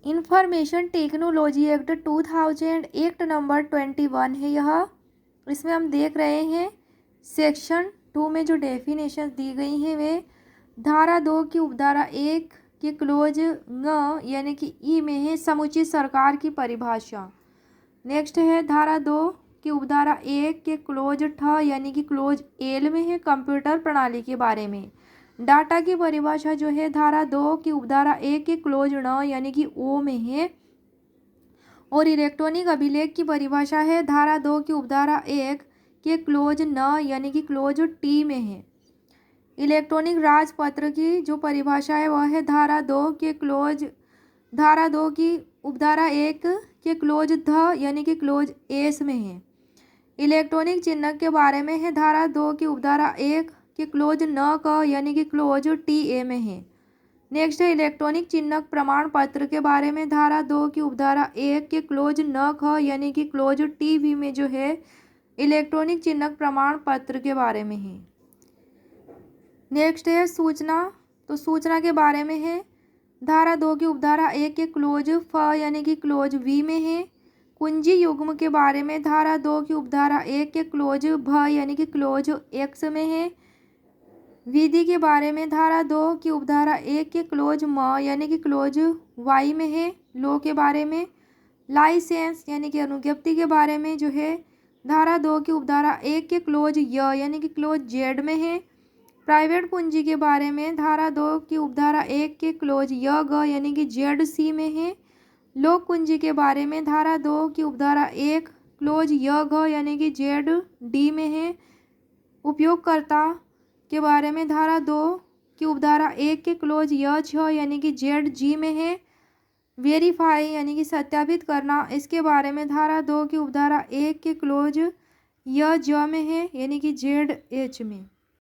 Information technology act 2000 act number 21 है यह। इसमें हम देख रहे हैं सेक्शन 2 में जो डेफिनेशन दी गई हैं वे धारा 2 की उपधारा 1 के क्लोज ङ यानी कि ई में है समुचित सरकार की परिभाषा। नेक्स्ट है धारा 2 की उपधारा 1 के क्लोज ठ यानी कि क्लोज एल में है कंप्यूटर प्रणाली के बारे में। डाटा की परिभाषा जो है धारा 2 की उपधारा 1 के क्लोज ण यानी कि ओ में है। और इलेक्ट्रॉनिक अभिलेख की परिभाषा है धारा 2 की उपधारा 1 के क्लोज न यानी कि क्लोज टी में है। इलेक्ट्रॉनिक राजपत्र की जो परिभाषा है वह है धारा 2 की उपधारा 1 के क्लोज ध यानी कि क्लोज एस में है। इलेक्ट्रॉनिक चिन्ह के बारे में है धारा 2 की उपधारा 1 के क्लोज न क यानी कि क्लोज टी ए में है। नेक्स्ट है इलेक्ट्रॉनिक चिन्हक प्रमाण पत्र के बारे में धारा 2 की उपधारा 1 के क्लोज न ख यानी कि क्लोज टी वी में जो है इलेक्ट्रॉनिक चिन्हक प्रमाण पत्र के बारे में है। नेक्स्ट है सूचना, तो सूचना के बारे में है धारा 2 की उपधारा 1 के क्लोज फ यानी कि क्लोज वी में है। कुंजी युग्म के बारे में धारा 2 की उपधारा 1 के क्लोज भ यानी कि क्लोज एक्स में है। विधि के बारे में धारा 2 की उपधारा 1 के क्लोज म यानी कि क्लोज वाई में है। लॉ के बारे में लाइसेंस यानी कि अनुज्ञप्ति के बारे में जो है धारा 2 की उपधारा 1 के क्लोज य यानी कि क्लोज जेड में है। प्राइवेट पूंजी के बारे में धारा 2 की उपधारा 1 के क्लोज य ग यानी कि जेड सी में है। लोक कुंजी के बारे में धारा 2 की उपधारा 1 क्लोज य घ यानी कि जेड डी में है। उपयोगकर्ता के बारे में धारा 2 की उपधारा 1 के क्लोज य छ यानी कि जेड जी में है। वेरीफाई यानी कि सत्यापित करना, इसके बारे में धारा 2 की उपधारा 1 के क्लोज य ज में है यानी कि जेड एच में।